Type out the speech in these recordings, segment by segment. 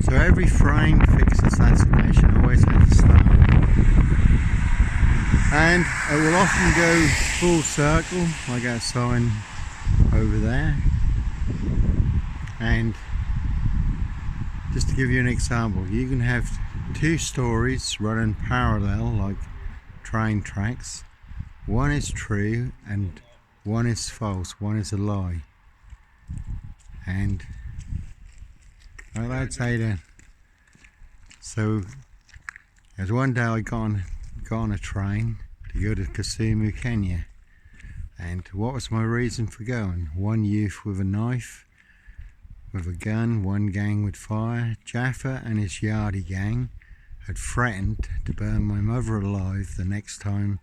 So every frame fixed assassination always has a start. And it will often go full circle. I got a sign over there. And just to give you an example, you can have two stories running parallel like train tracks. One is true and one is false, one is a lie. And like that say that. So there's one day I got on a train to go to Kisumu, Kenya. And what was my reason for going? One youth with a knife, with a gun, one gang with fire. Jaffa and his Yardi gang had threatened to burn my mother alive the next time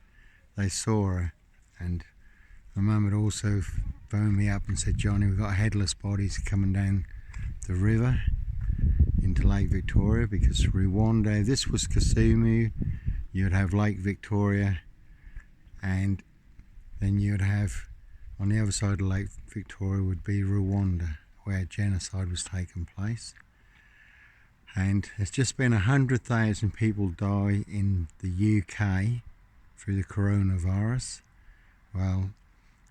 they saw her. And my mum had also phoned me up and said, Johnny, we've got headless bodies coming down the river into Lake Victoria, because Rwanda, this was Kisumu, you'd have Lake Victoria, and then you'd have on the other side of Lake Victoria would be Rwanda, where genocide was taking place. And there's just been 100,000 people die in the UK through the coronavirus. Well,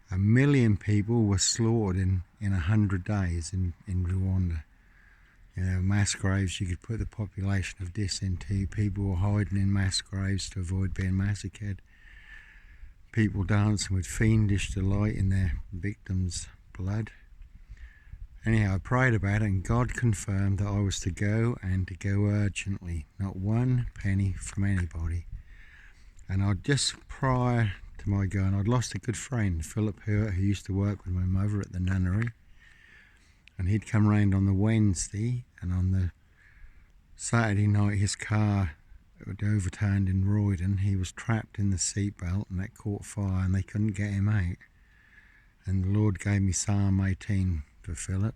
1 million people were slaughtered in 100 days in Rwanda. You know, mass graves, you could put the population of this into. People were hiding in mass graves to avoid being massacred. People dancing with fiendish delight in their victims' blood. Anyhow, I prayed about it and God confirmed that I was to go, and to go urgently. Not one penny from anybody. And I'd just prior to my going, I'd lost a good friend, Philip Hewitt, who used to work with my mother at the nunnery. And he'd come round on the Wednesday, and on the Saturday night his car had overturned in Roydon. He was trapped in the seatbelt and that caught fire and they couldn't get him out. And the Lord gave me Psalm 18 for Philip.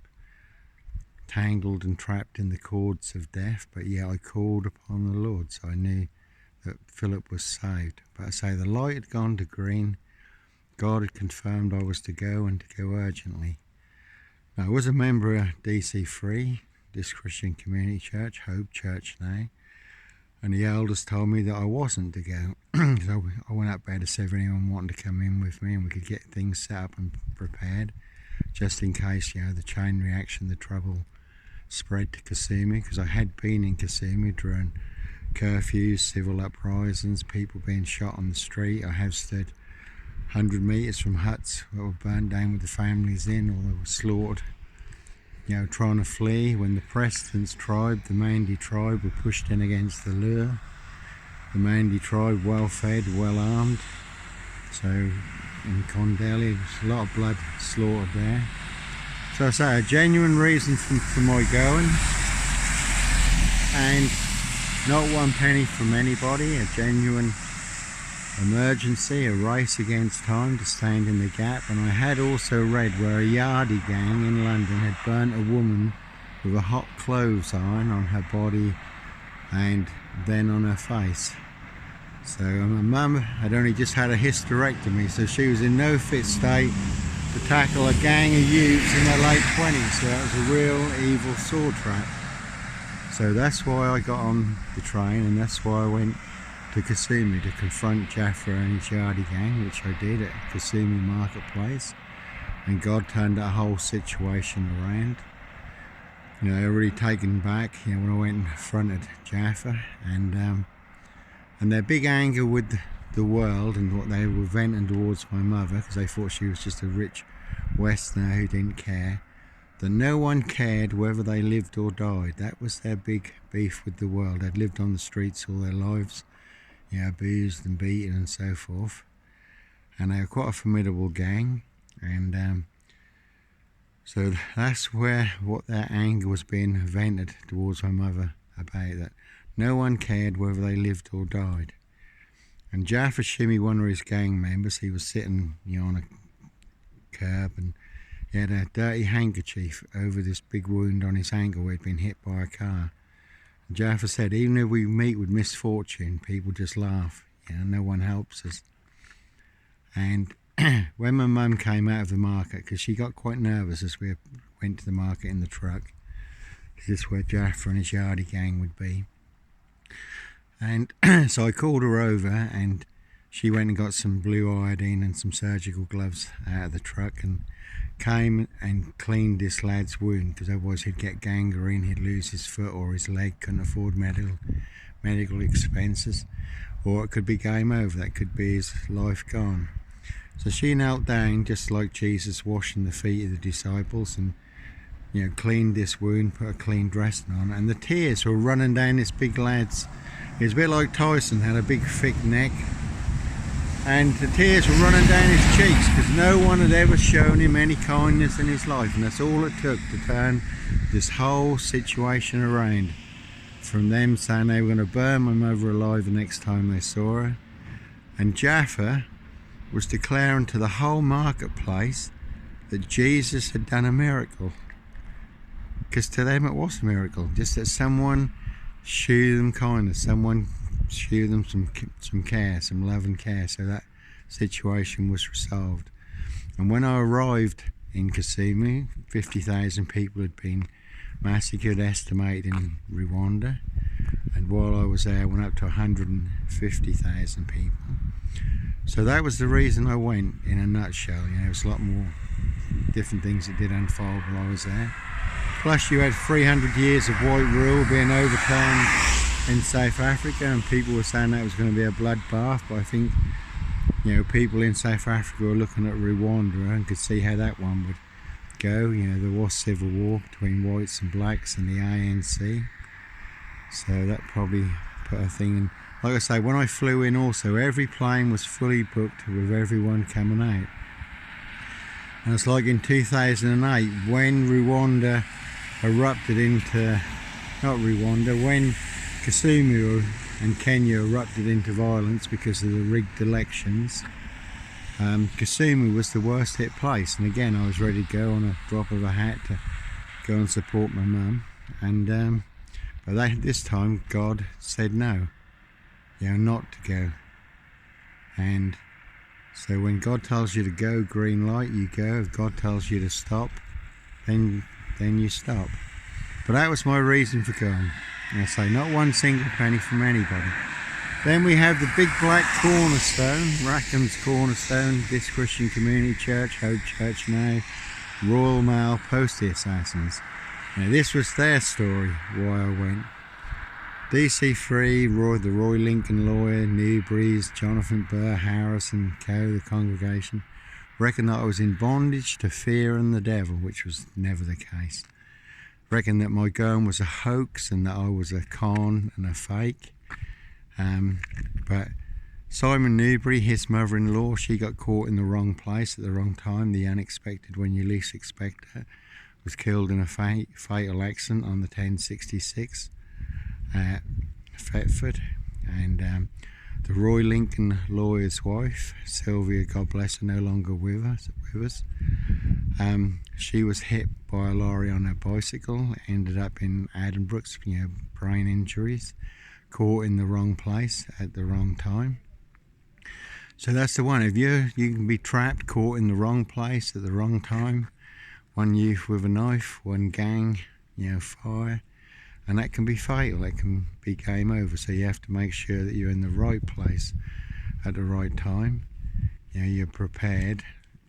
Tangled and trapped in the cords of death, but yet I called upon the Lord, so I knew that Philip was saved. But I say the light had gone to green. God had confirmed I was to go, and to go urgently. Now, I was a member of DC3, this Christian Community Church, Hope Church now, and the elders told me that I wasn't to go. So I went up there to see if anyone wanted to come in with me and we could get things set up and prepared, just in case, you know, the chain reaction, the trouble spread to Kisumu, because I had been in Kisumu during curfews, civil uprisings, people being shot on the street. I have stood 100 metres from huts that were burned down with the families in, or they were slaughtered, you know, trying to flee when the Prestons tribe, the Mandy tribe, were pushed in against the lure. The Mandy tribe, well fed, well armed. So in Condeli, there's a lot of blood slaughtered there. So I say a genuine reason for my going, and not one penny from anybody, a genuine emergency, a race against time to stand in the gap. And I had also read where a Yardi gang in London had burnt a woman with a hot clothes iron on her body and then on her face. So my mum had only just had a hysterectomy, so she was in no fit state to tackle a gang of youths in their late 20s. So that was a real evil saw trap. So that's why I got on the train, and that's why I went to Kisumu to confront Jaffa and his Yardi gang, which I did at Kisumu Marketplace. And God turned that whole situation around. You know, already taken back, you know, when I went and confronted Jaffa, and their big anger with the world and what they were venting towards my mother, because they thought she was just a rich Westerner who didn't care, that no one cared whether they lived or died. That was their big beef with the world. They'd lived on the streets all their lives, you know, abused and beaten and so forth. And they were quite a formidable gang. And so that's where what their anger was being vented towards my mother about, that no one cared whether they lived or died. And Jaffa Shimmy, one of his gang members, he was sitting, you know, on a curb, and he had a dirty handkerchief over this big wound on his ankle where he'd been hit by a car. And Jaffa said, even if we meet with misfortune, people just laugh, you know, no one helps us. And when my mum came out of the market, because she got quite nervous as we went to the market in the truck, This is where Jaffa and his Yardie gang would be. And so I called her over, and she went and got some blue iodine and some surgical gloves out of the truck and came and cleaned this lad's wound, because otherwise he'd get gangrene, he'd lose his foot or his leg, couldn't afford medical expenses, or it could be game over, that could be his life gone. So she knelt down just like Jesus washing the feet of the disciples, and cleaned this wound, put a clean dressing on, and the tears were running down this big lad's. It was a bit like Tyson, had a big thick neck, and the tears were running down his cheeks because no one had ever shown him any kindness in his life, and that's all it took to turn this whole situation around, from them saying they were going to burn my mother alive the next time they saw her, and Jaffa was declaring to the whole marketplace that Jesus had done a miracle, because to them it was a miracle, just that someone showed them kindness, someone showed them some care, some love and care, so that situation was resolved. And when I arrived in Kisumu, 50,000 people had been massacred, estimated, in Rwanda, and while I was there I went up to 150,000 people. So that was the reason I went, in a nutshell. There was a lot more different things that did unfold while I was there. Plus you had 300 years of white rule being overturned in South Africa, and people were saying that was going to be a bloodbath, but I think people in South Africa were looking at Rwanda and could see how that one would go. There was civil war between whites and blacks and the ANC, so that probably put a thing in. Like I say, when I flew in also, every plane was fully booked with everyone coming out. And it's like in 2008 when Rwanda erupted into, when Kisumu and Kenya erupted into violence because of the rigged elections. Kisumu was the worst hit place, and again I was ready to go on a drop of a hat to go and support my mum, and but this time God said no, not to go. And so when God tells you to go, green light, you go. If God tells you to stop, then you stop. But that was my reason for going. I say, not one single penny from anybody. Then we have the big black cornerstone, Rackham's cornerstone, this Christian Community Church, Hope Church now, Royal Mail, Post the Assassins. Now this was their story, why I went. DC3, the Roy Lincoln lawyer, Newberry's, Jonathan Burr, Harris and Co., the congregation, reckoned that I was in bondage to fear and the devil, which was never the case. Reckoned that my going was a hoax and that I was a con and a fake. But Simon Newberry, his mother-in-law, she got caught in the wrong place at the wrong time, the unexpected when you least expect it, was killed in a fatal accident on the 1066 at Thetford. And the Roy Lincoln lawyer's wife, Sylvia, God bless her, no longer with us. She was hit by a lorry on her bicycle, ended up in Addenbrooke's, brain injuries, caught in the wrong place at the wrong time. So that's the one. If you can be trapped, caught in the wrong place at the wrong time. One youth with a knife, one gang, fire, and that can be fatal. That can be game over. So you have to make sure that you're in the right place at the right time. You're prepared,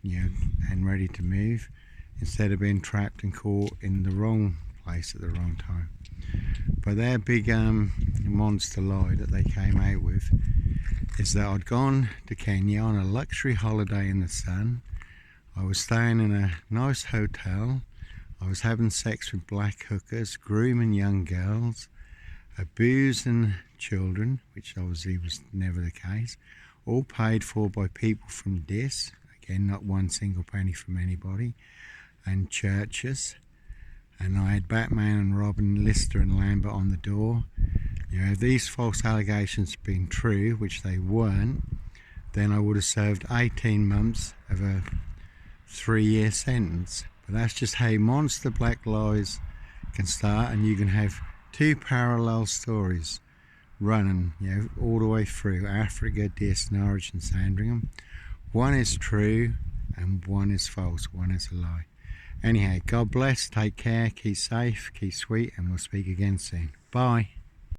and ready to move, instead of being trapped and caught in the wrong place at the wrong time. But their big monster lie that they came out with is that I'd gone to Kenya on a luxury holiday in the sun. I was staying in a nice hotel. I was having sex with black hookers, grooming young girls, abusing children, which obviously was never the case, all paid for by people from DIS, again not one single penny from anybody, and churches. And I had Batman and Robin, Lister and Lambert on the door. If these false allegations had been true, which they weren't, then I would have served 18 months of a 3-year sentence. But that's just how monster black lies can start, and you can have two parallel stories running, all the way through Africa, DIS, Norwich and Sandringham. One is true and one is false, one is a lie. Anyhow, God bless, take care, keep safe, keep sweet, and we'll speak again soon. Bye.